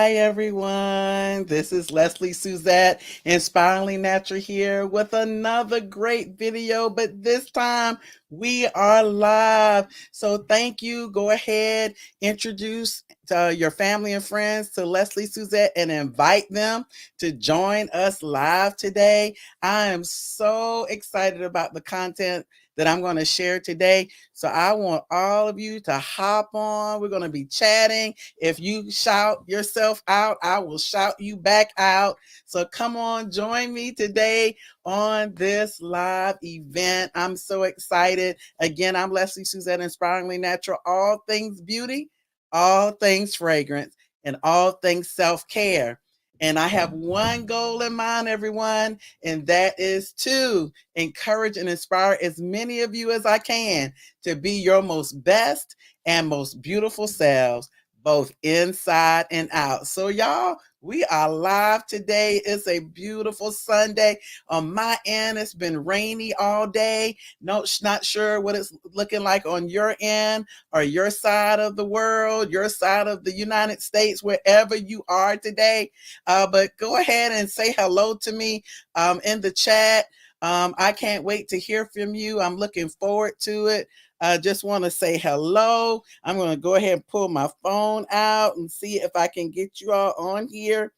Hi, everyone. This is Lesley Suzette, Inspiringly Natural here with another great video, but this time we are live. So thank you. Go ahead, introduce your family and friends to Lesley Suzette and invite them to join us live today. I am so excited about the content that I'm going to share today. So I want all of you to hop on. We're going to be chatting. If you shout yourself out, I will shout you back out. So come on, join me today on this live event. I'm so excited. Again, I'm Lesley Suzette, Inspiringly Natural, all things beauty, all things fragrance, and all things self-care. And I have one goal in mind, everyone, and that is to encourage and inspire as many of you as I can to be your most best and most beautiful selves, both inside and out. So y'all, we are live today. It's a beautiful Sunday. On my end, it's been rainy all day. No, not sure what it's looking like on your end or your side of the world, your side of the United States, wherever you are today. But go ahead and say hello to me in the chat. I can't wait to hear from you. I'm looking forward to it. I just want to say hello. I'm going to go ahead and pull my phone out and see if I can get you all on here.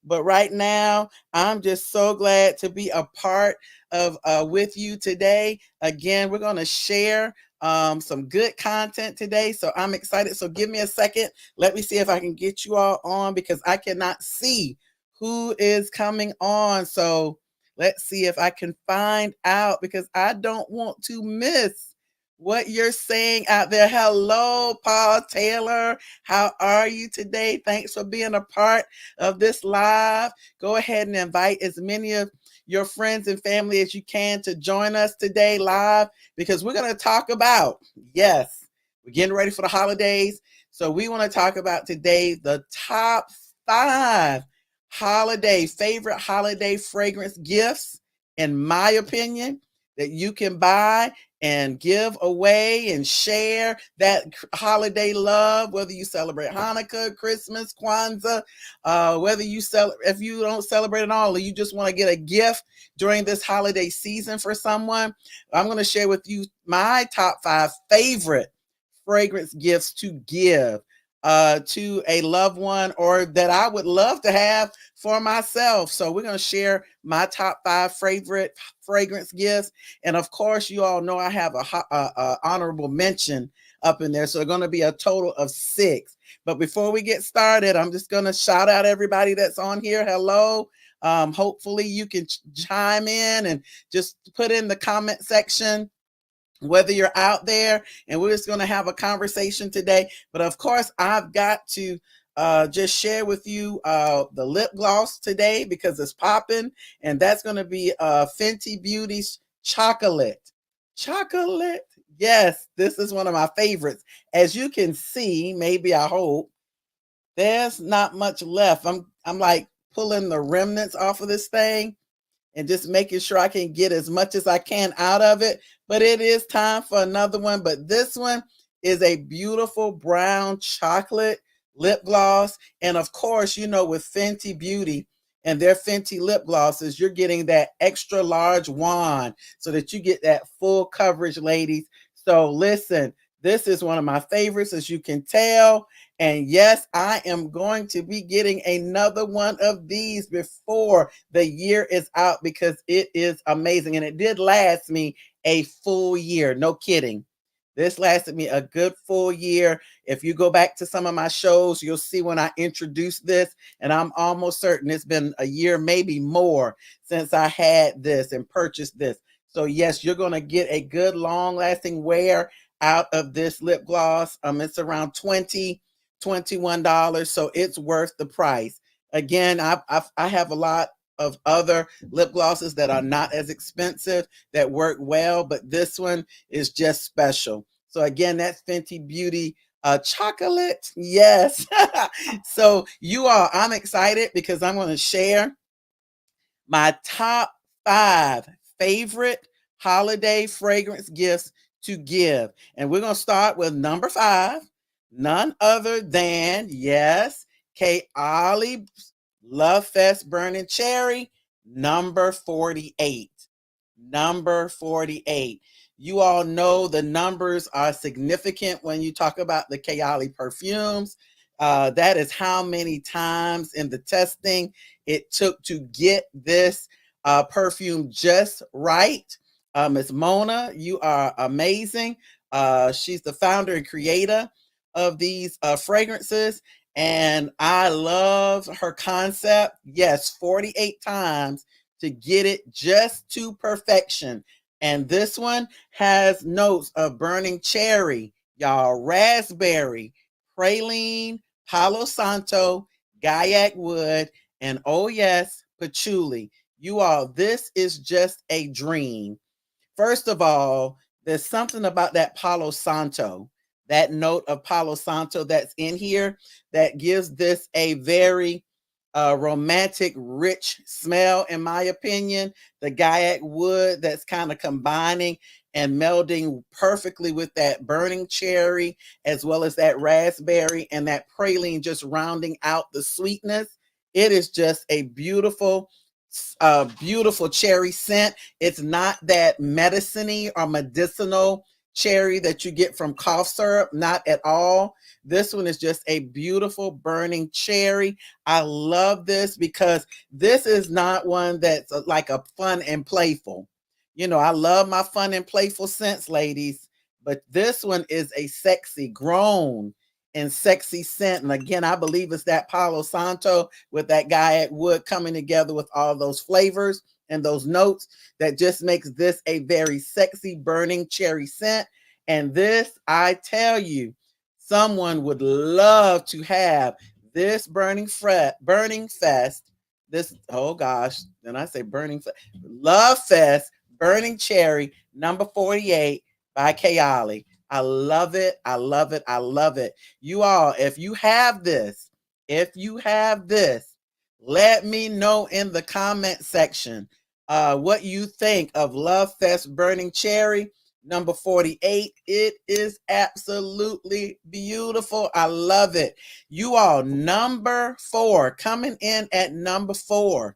But right now, I'm just so glad to be a part of with you today. Again, we're going to share some good content today. So I'm excited. So give me a second. Let me see if I can get you all on because I cannot see who is coming on. So let's see if I can find out because I don't want to miss what you're saying out there. Hello, Paul Taylor. How are you today? Thanks for being a part of this live. Go ahead and invite as many of your friends and family as you can to join us today live because we're going to talk about, yes, we're getting ready for the holidays. So we want to talk about today the top 5 favorite holiday fragrance gifts, in my opinion, that you can buy and give away and share that holiday love, whether you celebrate Hanukkah, Christmas, Kwanzaa, whether you if you don't celebrate at all, or you just want to get a gift during this holiday season for someone. I'm going to share with you my top 5 favorite fragrance gifts to give to a loved one or that I would love to have for myself. So we're going to share my top 5 favorite fragrance gifts. And of course, you all know I have a honorable mention up in there. So it's going to be a total of 6. But before we get started, I'm just going to shout out everybody that's on here. Hello. Hopefully you can chime in and just put in the comment section whether you're out there, and we're just going to have a conversation today. But of course, I've got to just share with you the lip gloss today because it's popping, and that's going to be Fenty Beauty's Chocolate. Chocolate. Yes, this is one of my favorites. As you can see, maybe I hope, there's not much left. I'm like pulling the remnants off of this thing and just making sure I can get as much as I can out of it. But it is time for another one. But this one is a beautiful brown chocolate lip gloss. And of course, you know, with Fenty Beauty and their Fenty lip glosses, you're getting that extra large wand so that you get that full coverage, ladies. So listen, this is one of my favorites, as you can tell. And yes, I am going to be getting another one of these before the year is out because it is amazing. And it did last me a full year. No kidding. This lasted me a good full year. If you go back to some of my shows, you'll see when I introduced this, and I'm almost certain it's been a year, maybe more, since I had this and purchased this. So yes, you're going to get a good long-lasting wear out of this lip gloss. It's around $21, so it's worth the price. Again, I have a lot of other lip glosses that are not as expensive that work well, but this one is just special. So again, that's Fenty Beauty Chocolate. Yes. So you all, I'm excited because I'm going to share my top 5 favorite holiday fragrance gifts to give. And we're going to start with number 5, none other than, yes, Kayali Love Fest Burning Cherry, number 48. Number 48. You all know the numbers are significant when you talk about the Kayali perfumes. That is how many times in the testing it took to get this perfume just right. Ms. Mona, you are amazing. She's the founder and creator of these fragrances, and I love her concept. Yes, 48 times to get it just to perfection. And this one has notes of burning cherry, y'all, raspberry, praline, palo santo, gaiac wood, and oh yes, patchouli. You all, this is just a dream. First of all, there's something about that Palo Santo, that note of Palo Santo that's in here that gives this a very romantic, rich smell, in my opinion. The Gaiac wood that's kind of combining and melding perfectly with that burning cherry, as well as that raspberry and that praline, just rounding out the sweetness. It is just a beautiful, beautiful cherry scent. It's not that medicine-y or medicinal cherry that you get from cough syrup, not at all. This one is just a beautiful burning cherry. I love this because this is not one that's like a fun and playful. You know, I love my fun and playful scents, ladies, but this one is a sexy, grown and sexy scent. And again, I believe it's that Palo Santo with that Gaiac wood coming together with all those flavors and those notes that just makes this a very sexy burning cherry scent. And this, I tell you, someone would love to have this burning fest. This, oh gosh, then I say burning love fest burning cherry number 48 by Kayali. I love it. I love it. I love it. You all, if you have this, let me know in the comment section what you think of Love Fest Burning Cherry number 48. It is absolutely beautiful. I love it. You all, number 4, coming in at number 4.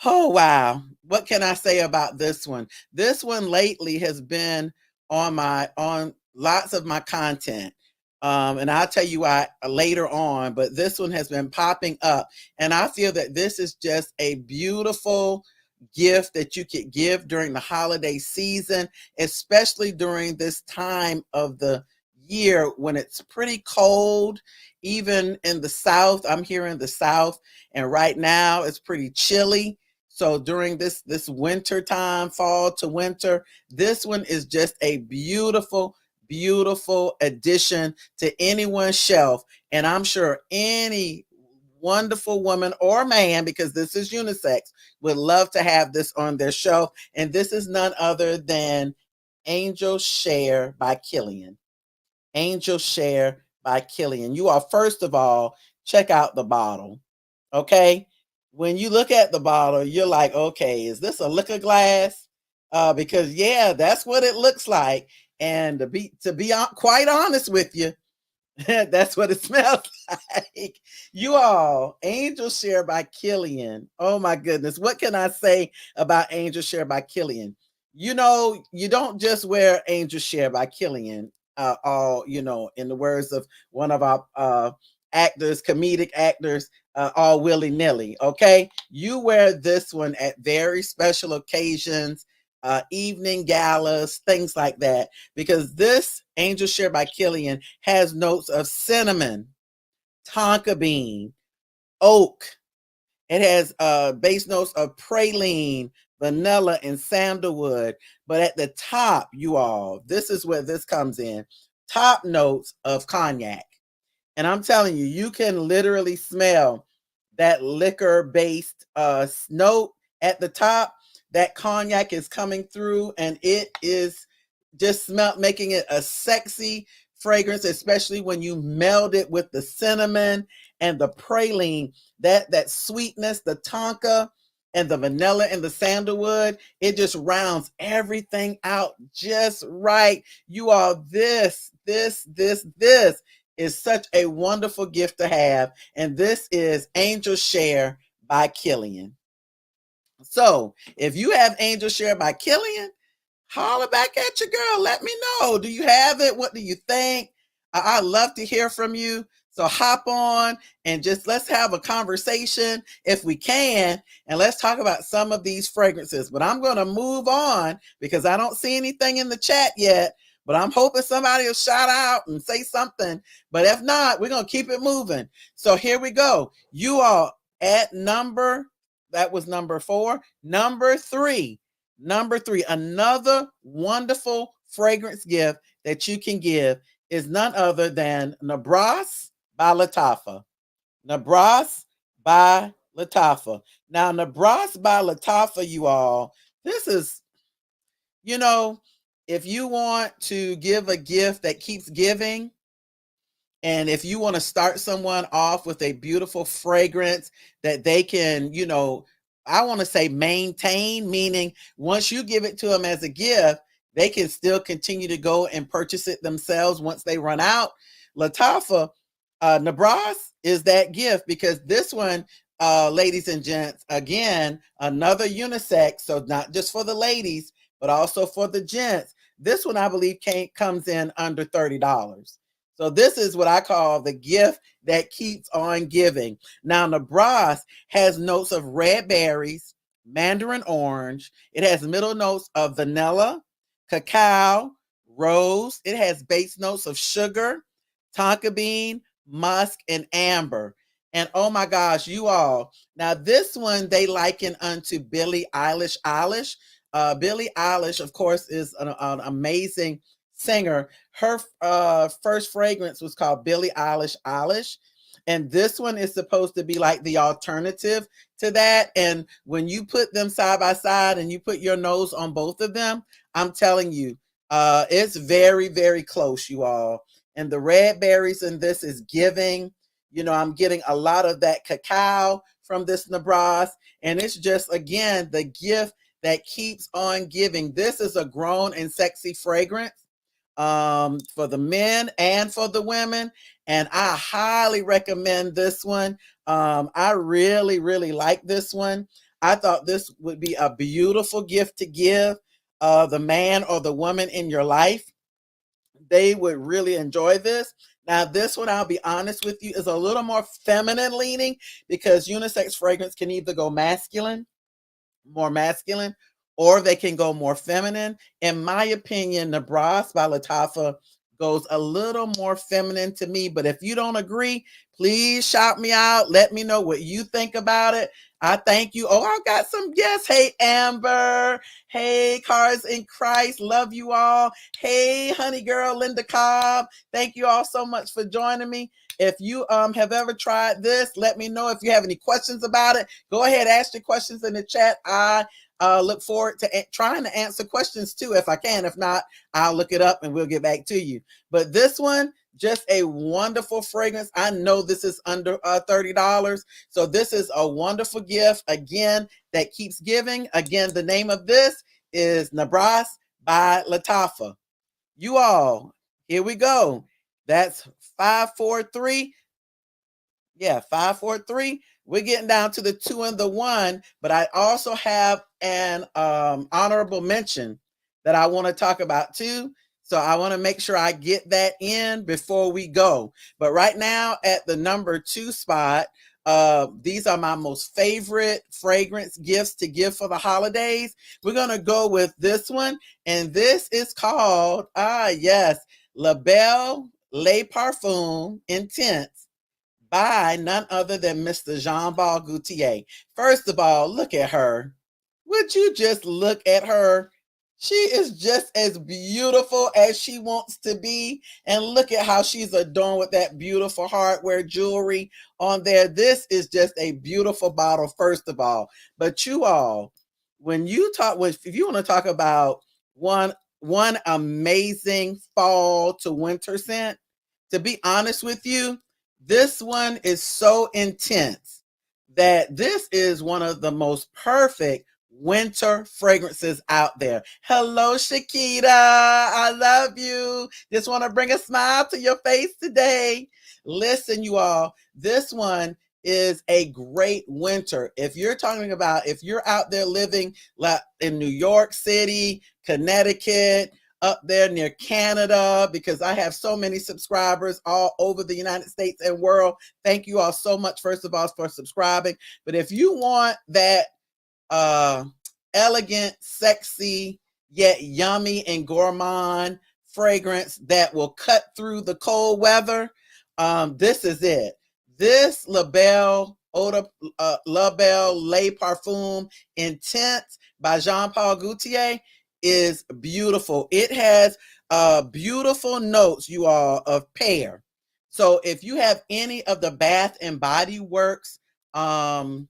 Oh, wow. What can I say about this one? This one lately has been on lots of my content. And I'll tell you why later on, but this one has been popping up. And I feel that this is just a beautiful gift that you could give during the holiday season, especially during this time of the year when it's pretty cold, even in the South. I'm here in the South, and right now it's pretty chilly. So during this winter time, fall to winter, this one is just a beautiful, beautiful addition to anyone's shelf. And I'm sure any wonderful woman or man, because this is unisex, would love to have this on their shelf. And this is none other than Angel Share by Killian. Angel Share by Killian. You all, first of all, check out the bottle. Okay. When you look at the bottle, you're like, okay, is this a liquor glass? Because yeah, that's what it looks like. And to be quite honest with you, that's what it smells like. You all, Angel Share by Killian. Oh my goodness. What can I say about Angel Share by Killian? You know, you don't just wear Angel Share by Killian, all, you know, in the words of one of our actors, comedic actors, all willy-nilly. Okay. You wear this one at very special occasions, evening galas, things like that, because this Angel Share by Killian has notes of cinnamon, tonka bean, oak. It has base notes of praline, vanilla, and sandalwood. But at the top, you all, this is where this comes in. Top notes of cognac. And I'm telling you, you can literally smell that liquor-based note at the top. That cognac is coming through, and it is just making it a sexy fragrance, especially when you meld it with the cinnamon and the praline. That sweetness, the tonka and the vanilla and the sandalwood, it just rounds everything out just right. You all, this is such a wonderful gift to have. And this is Angel Share by Killian. So if you have Angel Share by Killian, holler back at your girl. Let me know. Do you have it? What do you think? I'd love to hear from you. So hop on and just let's have a conversation if we can. And let's talk about some of these fragrances. But I'm going to move on because I don't see anything in the chat yet. But I'm hoping somebody will shout out and say something. But if not, we're going to keep it moving. So here we go. You all at that was number 4. Number 3, another wonderful fragrance gift that you can give is none other than Nabras by Lattafa. Nabras by Lattafa. Now, Nabras by Lattafa, you all, this is, if you want to give a gift that keeps giving, and if you want to start someone off with a beautiful fragrance that they can, I want to say maintain, meaning once you give it to them as a gift, they can still continue to go and purchase it themselves once they run out. Lattafa, Nabras is that gift because this one, ladies and gents, again, another unisex. So not just for the ladies, but also for the gents. This one, I believe, comes in under $30. So this is what I call the gift that keeps on giving. Now, Nabras has notes of red berries, mandarin orange. It has middle notes of vanilla, cacao, rose. It has base notes of sugar, tonka bean, musk, and amber. And oh my gosh, you all. Now, this one they liken unto Billie Eilish. Billie Eilish, of course, is an amazing singer. Her first fragrance was called Billie Eilish. And this one is supposed to be like the alternative to that. And when you put them side by side and you put your nose on both of them, I'm telling you, it's very, very close, you all. And the red berries in this is giving. I'm getting a lot of that cacao from this Nabras. And it's just, again, the gift that keeps on giving. This is a grown and sexy fragrance for the men and for the women. And I highly recommend this one. I really, really like this one. I thought this would be a beautiful gift to give the man or the woman in your life. They would really enjoy this. Now, this one, I'll be honest with you, is a little more feminine leaning because unisex fragrance can either go more masculine, or they can go more feminine. In my opinion, Nabras by Lattafa goes a little more feminine to me. But if you don't agree, please shout me out. Let me know what you think about it. I thank you. Oh, I got some guests. Hey, Amber. Hey, Cars in Christ. Love you all. Hey, honey girl, Linda Cobb. Thank you all so much for joining me. If you have ever tried this, let me know. If you have any questions about it, go ahead, ask your questions in the chat. I look forward to trying to answer questions too, if I can. If not, I'll look it up and we'll get back to you. But this one, just a wonderful fragrance. I know this is under $30. So this is a wonderful gift, again, that keeps giving. Again, the name of this is Nabras by Lattafa. You all, here we go. That's 543. Yeah, 543. We're getting down to the 2 and the 1, but I also have an honorable mention that I want to talk about too. So I want to make sure I get that in before we go. But right now at the number 2 spot, these are my most favorite fragrance gifts to give for the holidays. We're going to go with this one. And this is called, La Belle Le Parfum Intense by none other than Mr. Jean-Paul Gaultier. First of all, look at her. Would you just look at her? She is just as beautiful as she wants to be. And look at how she's adorned with that beautiful hardware jewelry on there. This is just a beautiful bottle, first of all. But you all, if you want to talk about one amazing fall to winter scent, to be honest with you, this one is so intense that this is one of the most perfect winter fragrances out there. Hello, Shakita. I love you. Just want to bring a smile to your face today. Listen, you all, this one is a great winter. If you're talking about, if you're out there living in New York City, Connecticut, up there near Canada, because I have so many subscribers all over the United States and world. Thank you all so much, first of all, for subscribing. But if you want that elegant, sexy, yet yummy and gourmand fragrance that will cut through the cold weather, this is it. This La Belle Le Parfum Intense by Jean-Paul Gaultier is beautiful. It has beautiful notes, you all, of pear. So if you have any of the Bath and Body Works fragrance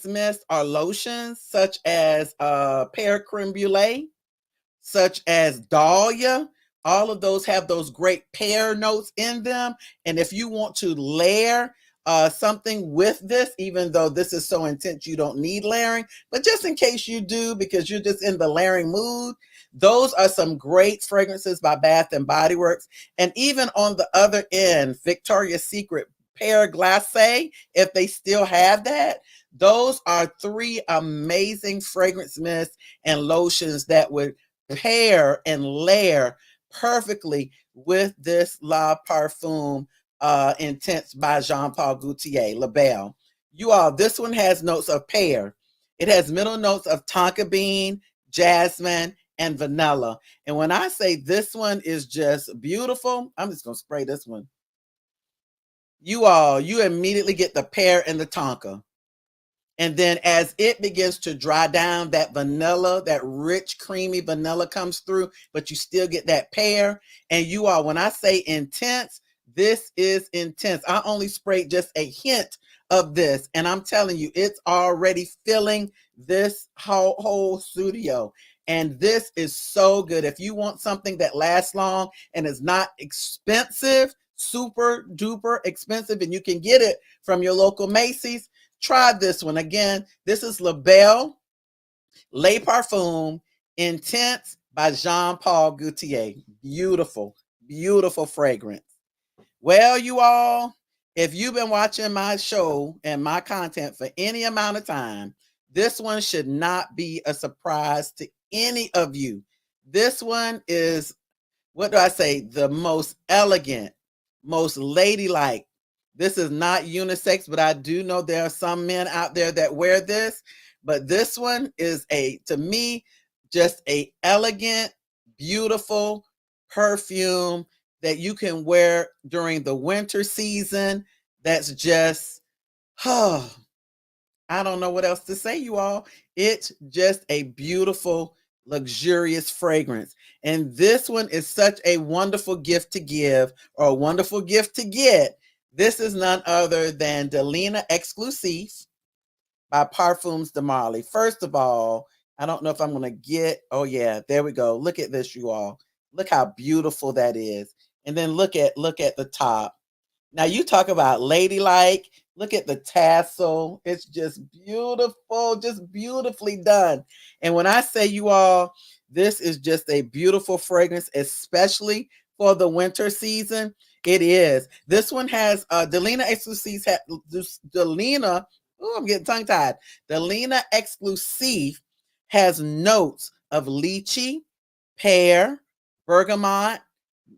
mist or lotions, such as pear creme brulee, such as dahlia, all of those have those great pear notes in them. And if you want to layer something with this, even though this is so intense you don't need layering, but just in case you do, because you're just in the layering mood, those are some great fragrances by Bath and Body Works. And even on the other end, Victoria's Secret Pear Glacé, if they still have that, those are 3 amazing fragrance mists and lotions that would pair and layer perfectly with this La Parfum Intense by Jean-Paul Gaultier, La Belle. You all, this one has notes of pear. It has middle notes of tonka bean, jasmine, and vanilla. And when I say this one is just beautiful, I'm just going to spray this one. You all, you immediately get the pear and the tonka. And then as it begins to dry down, that vanilla, that rich, creamy vanilla comes through, but you still get that pear. And you all, when I say intense, this is intense. I only sprayed just a hint of this, and I'm telling you, it's already filling this whole studio. And this is so good. If you want something that lasts long and is not expensive, super duper expensive, and you can get it from your local Macy's, try this one. Again, this is La Belle Le Parfum Intense by Jean-Paul Gaultier. Beautiful, beautiful fragrance. Well, you all, if you've been watching my show and my content for any amount of time, this one should not be a surprise to any of you. This one is, what do I say, the most elegant, most ladylike. This is not unisex, but I do know there are some men out there that wear this. But this one is to me, just a elegant, beautiful perfume that you can wear during the winter season. That's just, I don't know what else to say, you all. It's just a beautiful, luxurious fragrance. And this one is such a wonderful gift to give, or a wonderful gift to get. This is none other than Delina Exclusive by Parfums de Marly. First of all, I don't know if I'm going to get, oh yeah, there we go. Look at this, you all. Look how beautiful that is. And then look at the top. Now you talk about ladylike. Look at the tassel. It's just beautiful, just beautifully done. And when I say, you all, this is just a beautiful fragrance, especially for the winter season. It is. This one has Delina Exclusive. Delina, oh, I'm getting tongue tied. Delina Exclusive has notes of lychee, pear, bergamot,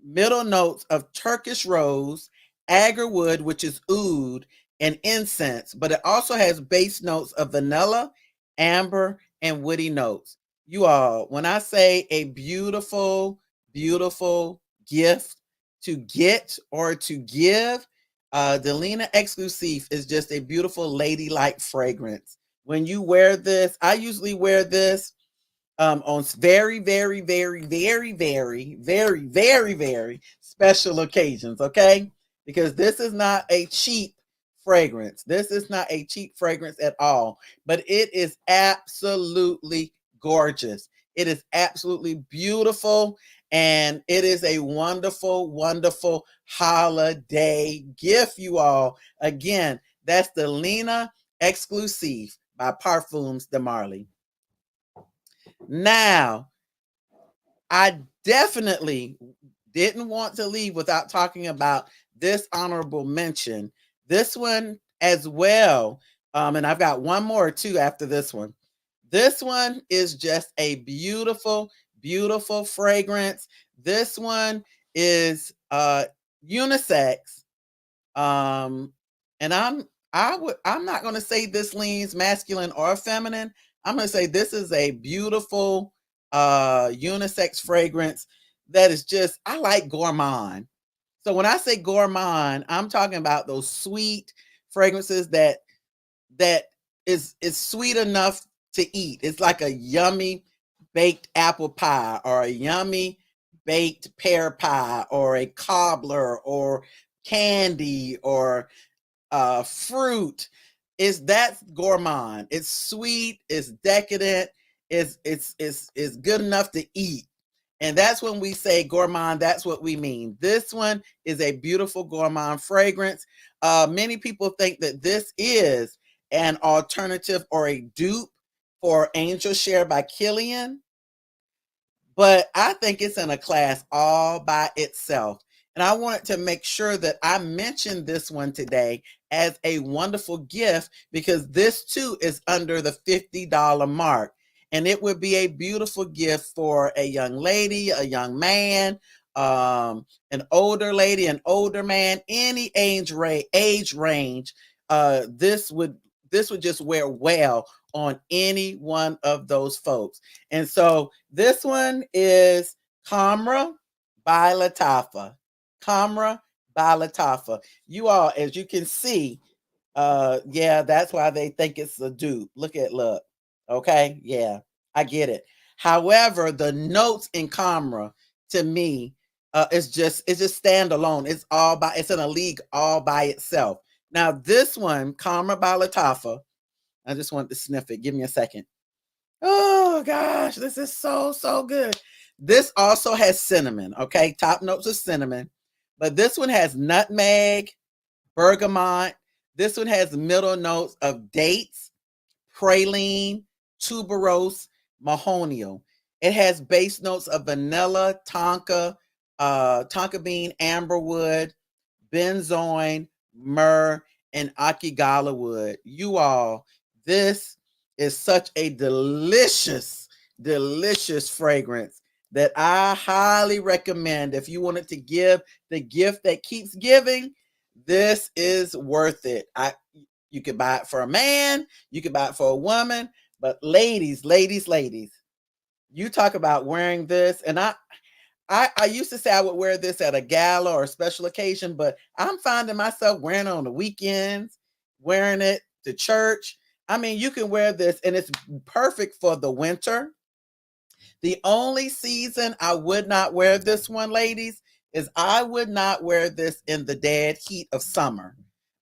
middle notes of Turkish rose, agarwood, which is oud, and incense. But it also has base notes of vanilla, amber, and woody notes. You all, when I say a beautiful, beautiful gift to get or to give, Delina Exclusive is just a beautiful ladylike fragrance. When you wear this, I usually wear this on very, very, very, very, very, very, very, very special occasions, okay? Because this is not a cheap fragrance. This is not a cheap fragrance at all, but it is absolutely gorgeous. It is absolutely beautiful, and it is a wonderful, wonderful holiday gift, you all. Again, that's the Delina Exclusive by Parfums de Marly. Now, I definitely didn't want to leave without talking about this honorable mention. This one as well. And I've got one more too after this one. This one is just a beautiful, beautiful fragrance. This one is unisex. And I'm not going to say this leans masculine or feminine. I'm going to say this is a beautiful unisex fragrance that is just, I like gourmand. So when I say gourmand, I'm talking about those sweet fragrances that is sweet enough to eat. It's like a yummy baked apple pie or a yummy baked pear pie or a cobbler or candy or fruit. That's gourmand. It's sweet, it's decadent, it's good enough to eat. And that's when we say gourmand, that's what we mean. This one is a beautiful gourmand fragrance. Many people think that this is an alternative or a dupe for Angel Share by Kilian, but I think it's in a class all by itself. And I wanted to make sure that I mentioned this one today as a wonderful gift because this too is under the $50 mark. And it would be a beautiful gift for a young lady, a young man, an older lady, an older man, any age range. This would just wear well on any one of those folks. And so this one is Kamra by Lattafa. Kamra by Lattafa. You all, as you can see, yeah, that's why they think it's a dupe. Look. Okay, yeah, I get it. However, the notes in Kamra to me it's just standalone. It's in a league all by itself. Now this one, Kamra by Lattafa, I just want to sniff it. Give me a second. Oh gosh, this is so good. This also has cinnamon, okay? Top notes of cinnamon. But this one has nutmeg, bergamot. This one has middle notes of dates, praline, tuberose, mahonial. It has base notes of vanilla, tonka, tonka bean, amberwood, benzoin, myrrh, and akigala wood. You all, this is such a delicious, delicious fragrance that I highly recommend. If you wanted to give the gift that keeps giving, this is worth it. You could buy it for a man, you could buy it for a woman, but ladies, you talk about wearing this, and I used to say I would wear this at a gala or a special occasion, but I'm finding myself wearing it on the weekends, wearing it to church. I mean, you can wear this and it's perfect for the winter. The only season I would not wear this one, ladies, is I would not wear this in the dead heat of summer.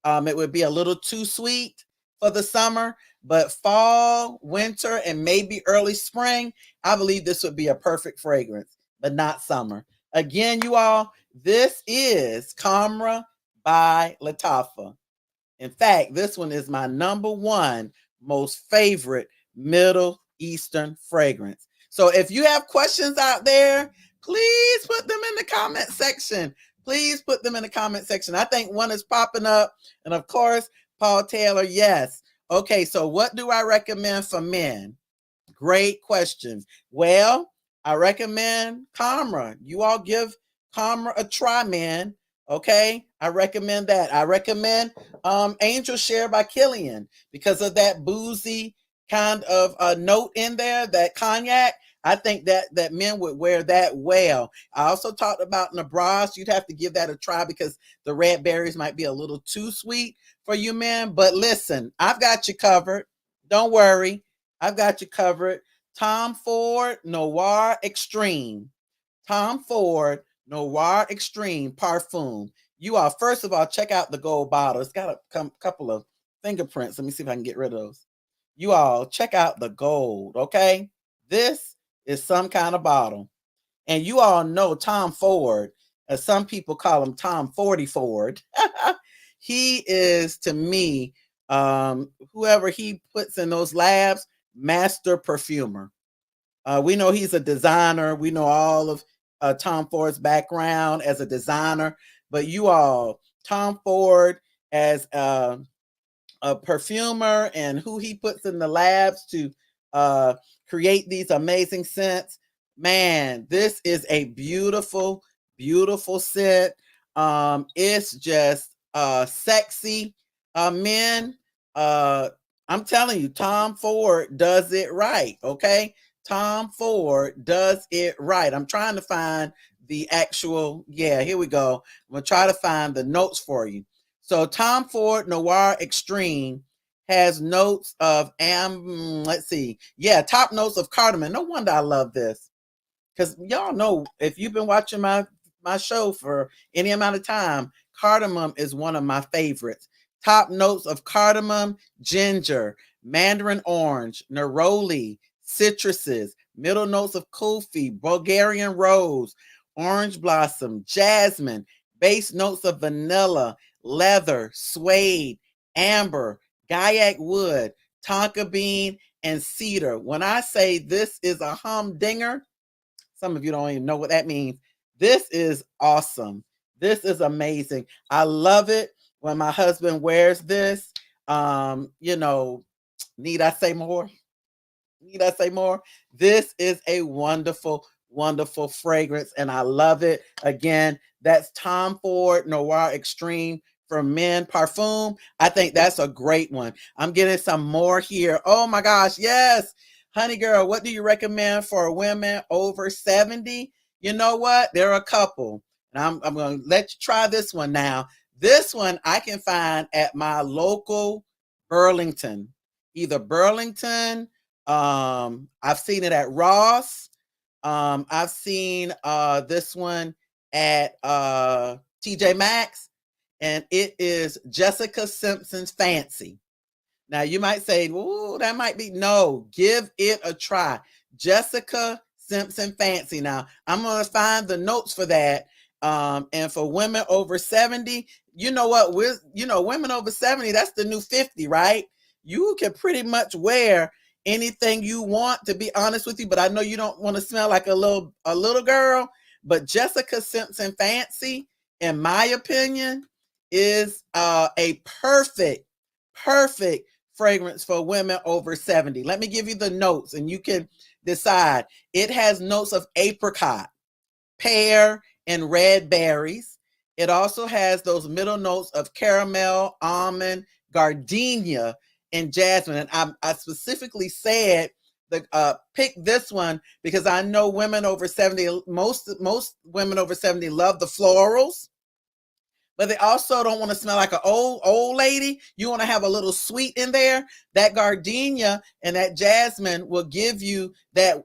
It would be a little too sweet for the summer, but fall, winter, and maybe early spring, I believe this would be a perfect fragrance, but not summer. Again, you all, this is Kamra by Lattafa. In fact, this one is my number one most favorite Middle Eastern fragrance. So if you have questions out there, please put them in the comment section. Please put them in the comment section. I think one is popping up. And of course, Paul Taylor, yes. Okay, so what do I recommend for men? Great questions. Well, I recommend Kamra. You all give Kamra a try, man. Okay, I recommend that. I recommend Angel Share by Kilian because of that boozy kind of note in there, that cognac. I think that men would wear that well. I also talked about Nabras. You'd have to give that a try because the red berries might be a little too sweet for you men. But listen, I've got you covered. Don't worry. I've got you covered. Tom Ford Noir Extreme. Tom Ford Noir Extreme Parfum. You all, first of all, check out the gold bottle. It's got a couple of fingerprints. Let me see if I can get rid of those. You all, check out the gold, okay? This is some kind of bottle. And you all know Tom Ford, as some people call him Tom Fordy Ford. He is, to me, whoever he puts in those labs, master perfumer. We know he's a designer. We know all of Tom Ford's background as a designer, but you all, Tom Ford as a perfumer and who he puts in the labs to uh, create these amazing scents. Man, this is a beautiful, beautiful scent. It's just sexy. Men, uh, I'm telling you, Tom Ford does it right. Okay. Tom Ford does it right. I'm trying to find the actual, yeah, here we go. I'm going to try to find the notes for you. So Tom Ford Noir Extreme has notes of let's see. Yeah, top notes of cardamom. No wonder I love this. Because y'all know, if you've been watching my show for any amount of time, cardamom is one of my favorites. Top notes of cardamom, ginger, mandarin orange, neroli, citruses, middle notes of coffee, Bulgarian rose, orange blossom, jasmine, base notes of vanilla, leather, suede, amber, gaiac wood, tonka bean, and cedar. When I say this is a humdinger, some of you don't even know what that means. This is awesome. This is amazing. I love it when my husband wears this. You know, need I say more? Need I say more? This is a wonderful, wonderful fragrance, and I love it. Again, that's Tom Ford Noir Extreme for Men Parfum. I think that's a great one. I'm getting some more here. Oh my gosh, yes. Honey girl, what do you recommend for women over 70? You know what? There are a couple. And I'm going to let you try this one now. This one I can find at my local Burlington. Either Burlington, I've seen it at Ross. I've seen this one at TJ Maxx, and it is Jessica Simpson's Fancy. Now you might say, "Ooh, that might be." No, give it a try. Jessica Simpson Fancy. Now I'm gonna find the notes for that. And for women over 70, you know what? Women over 70, that's the new 50, right? You can pretty much wear anything you want, to be honest with you, but I know you don't want to smell like a little girl. But Jessica Simpson Fancy, in my opinion, is a perfect fragrance for women over 70. Let me give you the notes and you can decide. It has notes of apricot, pear, and red berries. It also has those middle notes of caramel, almond, gardenia, and jasmine. And I specifically said pick this one because I know women over 70, most women over 70 love the florals, but they also don't want to smell like an old lady. You want to have a little sweet in there. That gardenia and that jasmine will give you that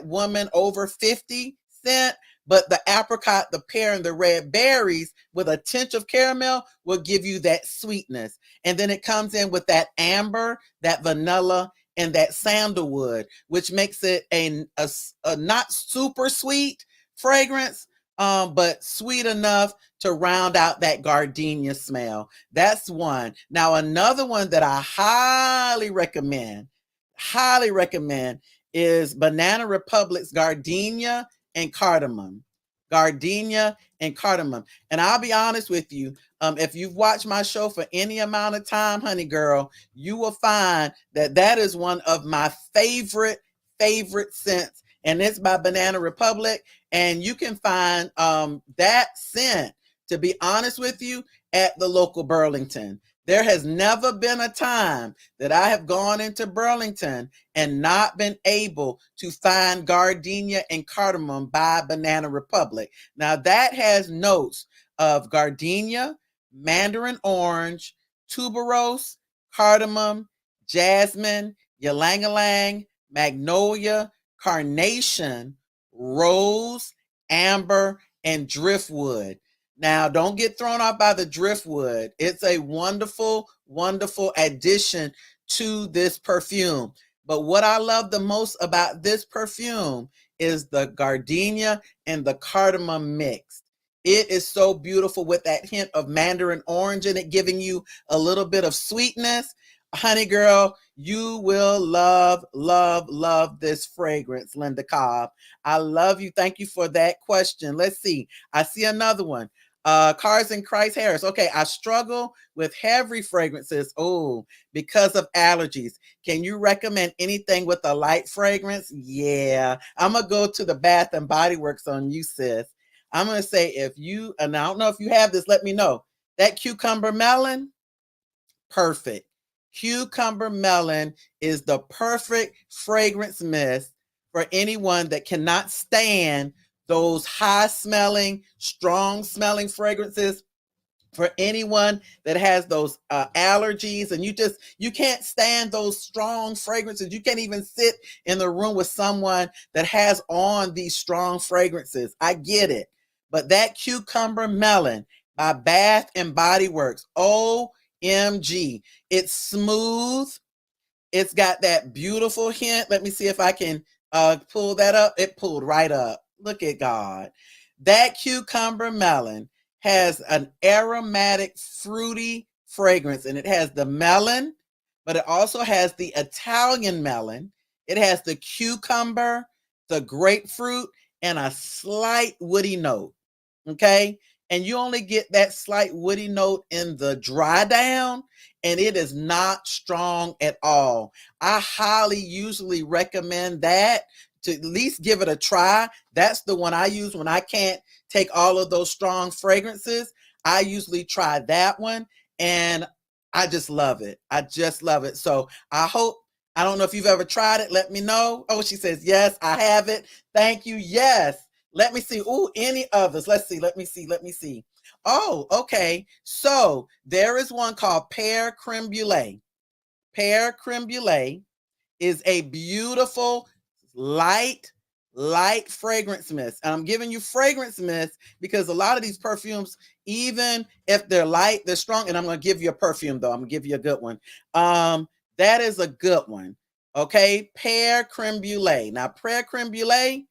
woman over 50 scent. But the apricot, the pear, and the red berries with a tinge of caramel will give you that sweetness. And then it comes in with that amber, that vanilla, and that sandalwood, which makes it a not super sweet fragrance, but sweet enough to round out that gardenia smell. That's one. Now, another one that I highly recommend is Banana Republic's Gardenia and Cardamom. Gardenia and Cardamom. And I'll be honest with you, if you've watched my show for any amount of time, honey girl, you will find that is one of my favorite scents. And it's by Banana Republic. And you can find that scent, to be honest with you, at the local Burlington. There has never been a time that I have gone into Burlington and not been able to find Gardenia and Cardamom by Banana Republic. Now that has notes of gardenia, mandarin orange, tuberose, cardamom, jasmine, ylang-ylang, magnolia, carnation, rose, amber, and driftwood. Now, don't get thrown off by the driftwood. It's a wonderful, wonderful addition to this perfume. But what I love the most about this perfume is the gardenia and the cardamom mix. It is so beautiful with that hint of mandarin orange in it, giving you a little bit of sweetness. Honey girl, you will love, love, love this fragrance, Linda Cobb. I love you. Thank you for that question. Let's see. I see another one. Cars and Christ Harris. Okay, I struggle with heavy fragrances. Oh, because of allergies. Can you recommend anything with a light fragrance? Yeah, I'm gonna go to the Bath and Body Works on you, sis. I'm gonna say if you, and I don't know if you have this, let me know. That cucumber melon, perfect. Cucumber melon is the perfect fragrance mist for anyone that cannot stand those high smelling, strong smelling fragrances. For anyone that has those allergies and you can't stand those strong fragrances, you can't even sit in the room with someone that has on these strong fragrances. I get it. But that cucumber melon by Bath and Body Works, OMG, it's smooth. It's got that beautiful hint. Let me see if I can pull that up. It pulled right up. Look at God. That cucumber melon has an aromatic, fruity fragrance, and it has the melon, but it also has the Italian melon. It has the cucumber, the grapefruit, and a slight woody note. Okay. And you only get that slight woody note in the dry down, and it is not strong at all. I highly usually recommend that to at least give it a try. That's the one I use when I can't take all of those strong fragrances. I usually try that one, and I just love it. I just love it. So I hope, I don't know if you've ever tried it. Let me know. Oh, she says, yes, I have it. Thank you. Yes. Let me see. Ooh, any others? Let's see. Let me see. Let me see. Oh, okay. So there is one called Pear Creme Brulee. Pear Creme Brulee is a beautiful, light, light fragrance mist. And I'm giving you fragrance mist because a lot of these perfumes, even if they're light, they're strong. And I'm going to give you a perfume, though. I'm going to give you a good one. That is a good one. Okay. Pear Creme Brulee. Now, Pear Creme Brulee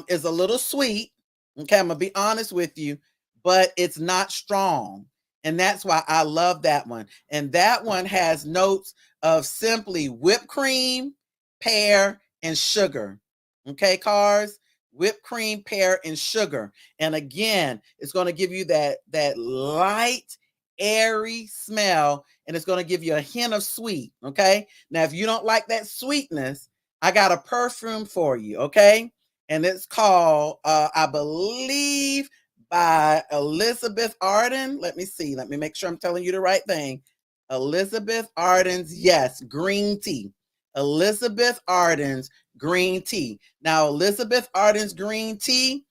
is a little sweet. Okay. I'm going to be honest with you, but it's not strong. And that's why I love that one. And that one has notes of simply whipped cream, pear, and sugar. Okay, cars, whipped cream, pear, and sugar. And again, it's going to give you that light, airy smell, and it's going to give you a hint of sweet. Okay. Now, if you don't like that sweetness, I got a perfume for you. Okay. And it's called, I believe, by Elizabeth Arden. Let me see. Let me make sure I'm telling you the right thing. Elizabeth Arden's, yes, green tea. Elizabeth Arden's green tea. Now, Elizabeth Arden's green tea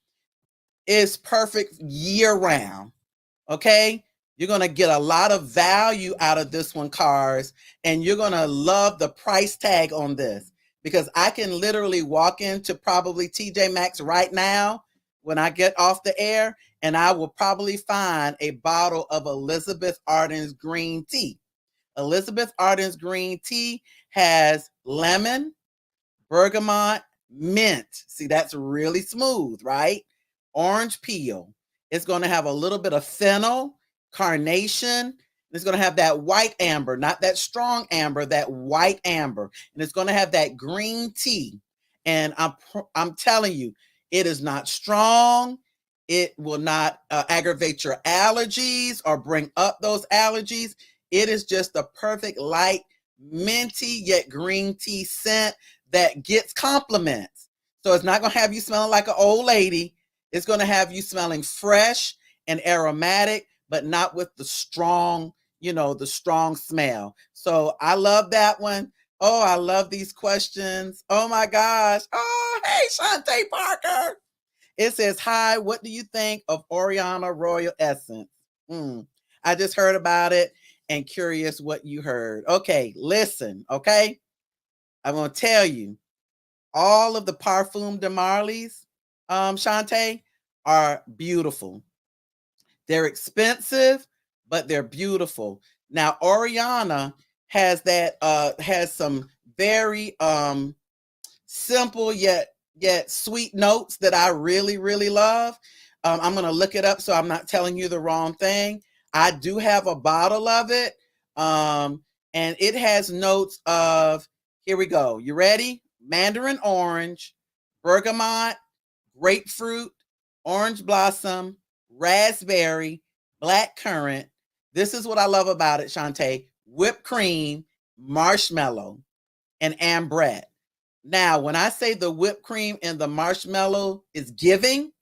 is perfect year round. Okay. You're going to get a lot of value out of this one, cars, and you're going to love the price tag on this because I can literally walk into probably TJ Maxx right now when I get off the air, and I will probably find a bottle of Elizabeth Arden's green tea. Elizabeth Arden's green tea has lemon, bergamot, mint. See, that's really smooth, right? Orange peel. It's going to have a little bit of fennel, carnation. It's going to have that white amber, not that strong amber, that white amber. And it's going to have that green tea. And I'm telling you, it is not strong. It will not aggravate your allergies or bring up those allergies. It is just the perfect light, minty yet green tea scent that gets compliments. So it's not going to have you smelling like an old lady. It's going to have you smelling fresh and aromatic, but not with the strong, the strong smell. So I love that one. Oh, I love these questions. Oh my gosh. Oh, hey, Shantae Parker. It says, hi, what do you think of Oriana Royal Essence? I just heard about it and curious what you heard. Okay, listen, okay? I'm going to tell you, all of the Parfum de Marly's, Shantae, are beautiful. They're expensive, but they're beautiful. Now, Oriana has has some very simple yet sweet notes that I really, really love. I'm going to look it up so I'm not telling you the wrong thing. I do have a bottle of it. And it has notes of, here we go. You ready? Mandarin orange, bergamot, grapefruit, orange blossom, raspberry, black currant. This is what I love about it, Shantae. Whipped cream, marshmallow, and ambrette. Now, when I say the whipped cream and the marshmallow is giving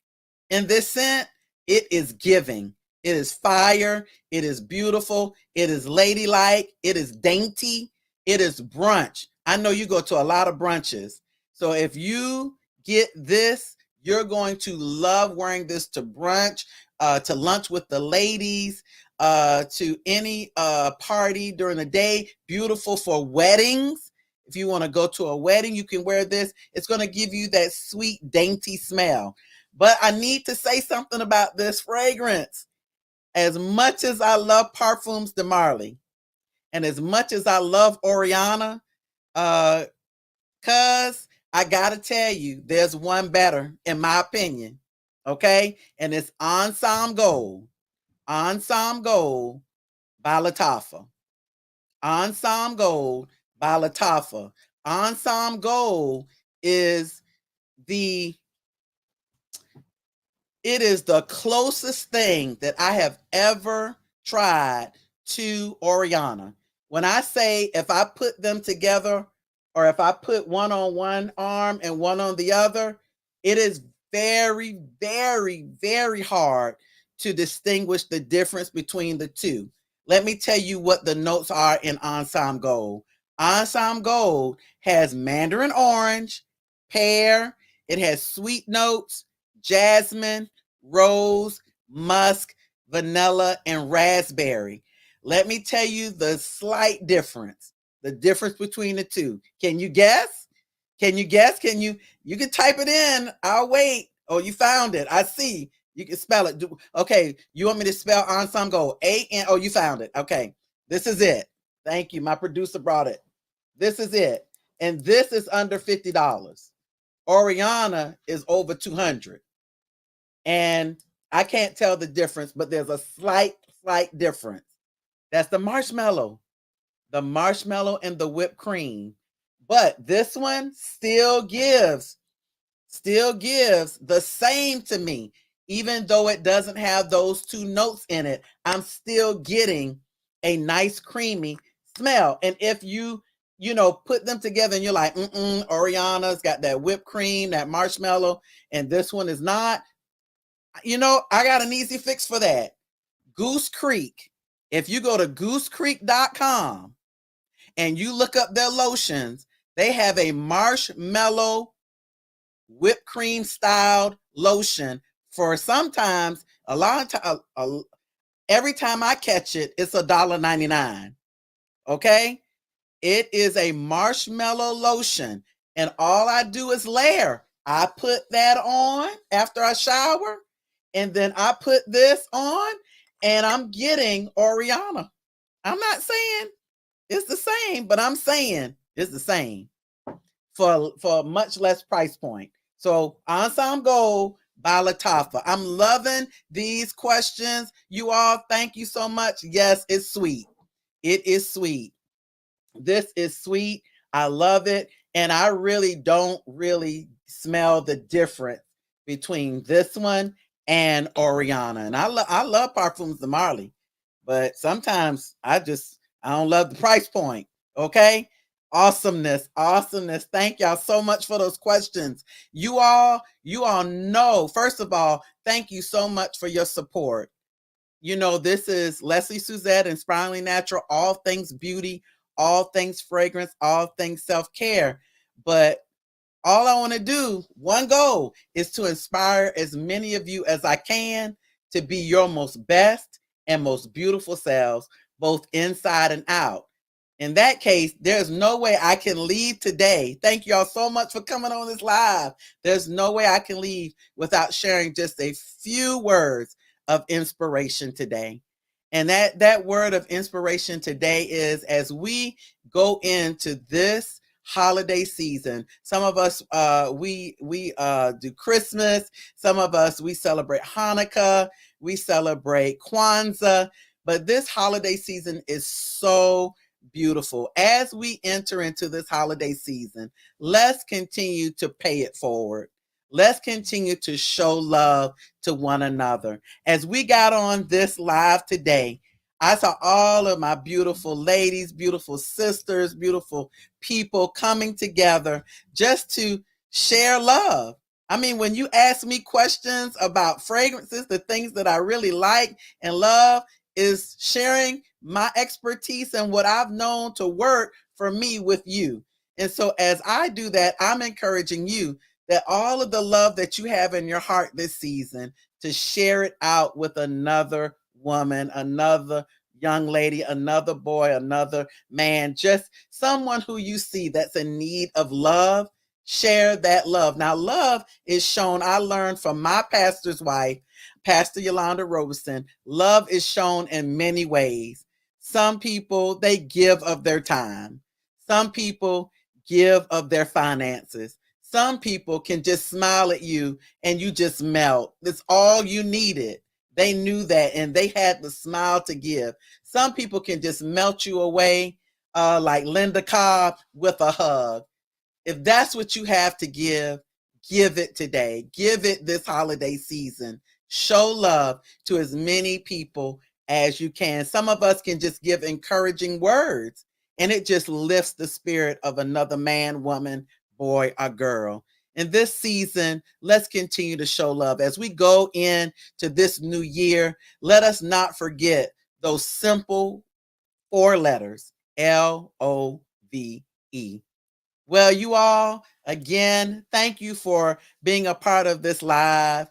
in this scent, it is giving. It is fire. It is beautiful. It is ladylike. It is dainty. It is brunch. I know you go to a lot of brunches. So if you get this, you're going to love wearing this to brunch, to lunch with the ladies, to any party during the day. Beautiful for weddings. If you want to go to a wedding, you can wear this. It's going to give you that sweet, dainty smell. But I need to say something about this fragrance. As much as I love Parfums de Marly, and as much as I love Oriana, cuz I gotta tell you, there's one better, in my opinion. Okay? And it's Ensemble Gold. Ensemble Gold by Lattafa. Ensemble Gold by Lattafa. Ensemble Gold is the closest thing that I have ever tried to Oriana. When I say if I put them together, or if I put one on one arm and one on the other, it is very, very, very hard to distinguish the difference between the two. Let me tell you what the notes are in Ensemble Gold. Ensemble Gold has mandarin orange, pear, it has sweet notes, jasmine, rose, musk, vanilla, and raspberry. Let me tell you the slight difference. The difference between the two. Can you guess? Can you guess? You can type it in. I'll wait. Oh, you found it. I see. You can spell it. Okay. You want me to spell Ensemble Gold? A-N. Oh, you found it. Okay. This is it. Thank you. My producer brought it. This is it. And this is under $50. Oriana is over $200. And I can't tell the difference, but there's a slight difference. That's the marshmallow and the whipped cream. But this one still gives the same to me. Even though it doesn't have those two notes in it, I'm still getting a nice creamy smell. And if you put them together and you're like, Oriana's got that whipped cream, that marshmallow, and this one is not, I got an easy fix for that. Goose Creek. If you go to goosecreek.com and you look up their lotions, they have a marshmallow whipped cream styled lotion for sometimes a lot of time. Every time I catch it, it's $1.99. Okay? It is a marshmallow lotion, and all I do is layer. I put that on after I shower, and then I put this on, and I'm getting Oriana. I'm not saying it's the same, but I'm saying it's the same for a much less price point. So Ensemble Gold by Lattafa. I'm loving these questions. You all, thank you so much. Yes, it's sweet. It is sweet. This is sweet. I love it. And I really don't smell the difference between this one and Oriana. And I love Parfums de Marly, but sometimes I don't love the price point. Okay. Awesomeness. Thank y'all so much for those questions. You all know, first of all, thank you so much for your support. This is Lesley Suzette, Inspiringly Natural, all things beauty, all things fragrance, all things self-care. But all I want to do, one goal, is to inspire as many of you as I can to be your most best and most beautiful selves, both inside and out. In that case, there's no way I can leave today. Thank y'all so much for coming on this live. There's no way I can leave without sharing just a few words of inspiration today. And that word of inspiration today is, as we go into this holiday season. Some of us we do Christmas. Some of us we celebrate Hanukkah. We celebrate Kwanzaa. But this holiday season is so beautiful. As we enter into this holiday season, let's continue to pay it forward. Let's continue to show love to one another. As we got on this live today, I saw all of my beautiful ladies, beautiful sisters, beautiful people coming together just to share love. I mean, when you ask me questions about fragrances, the things that I really like and love is sharing my expertise and what I've known to work for me with you. And so as I do that, I'm encouraging you that all of the love that you have in your heart this season, to share it out with another woman, another young lady, another boy, another man, just someone who you see that's in need of love. Share that love. Now, love is shown, I learned from my pastor's wife, Pastor Yolanda Robeson. Love is shown in many ways. Some people, they give of their time. Some people give of their finances. Some people can just smile at you and you just melt. That's all you needed. They knew that and they had the smile to give. Some people can just melt you away like Linda Cobb with a hug. If that's what you have to give it today. Give it this holiday season. Show love to as many people as you can. Some of us can just give encouraging words, and it just lifts the spirit of another man, woman, boy, or girl. In this season, let's continue to show love. As we go into this new year, let us not forget those simple 4 letters, LOVE. Well, you all, again, thank you for being a part of this live.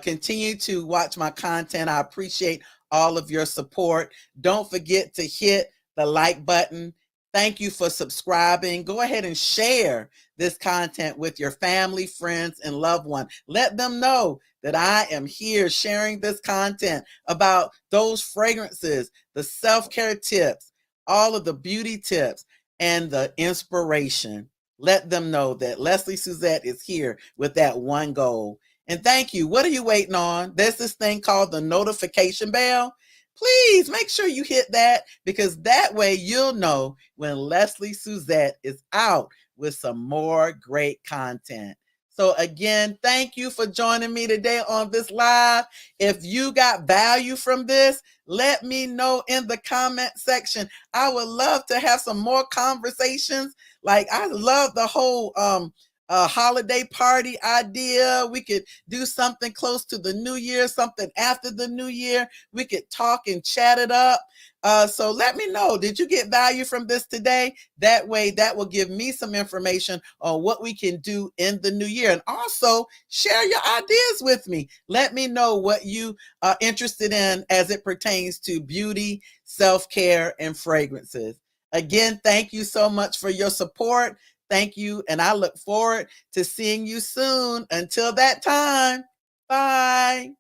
Continue to watch my content. I appreciate all of your support. Don't forget to hit the like button. Thank you for subscribing. Go ahead and share this content with your family, friends, and loved one. Let them know that I am here sharing this content about those fragrances, the self-care tips, all of the beauty tips, and the inspiration. Let them know that Lesley Suzette is here with that one goal. And thank you. What are you waiting on? There's this thing called the notification bell. Please make sure you hit that, because that way you'll know when Lesley Suzette is out with some more great content. So again, thank you for joining me today on this live. If you got value from this, let me know in the comment section. I would love to have some more conversations. Like, I love the whole holiday party idea. We could do something close to the new year, something after the new year. We could talk and chat it up. So let me know, did you get value from this today? That way, that will give me some information on what we can do in the new year. And also share your ideas with me. Let me know what you are interested in as it pertains to beauty, self-care, and fragrances. Again, thank you so much for your support. Thank you. And I look forward to seeing you soon. Until that time, bye.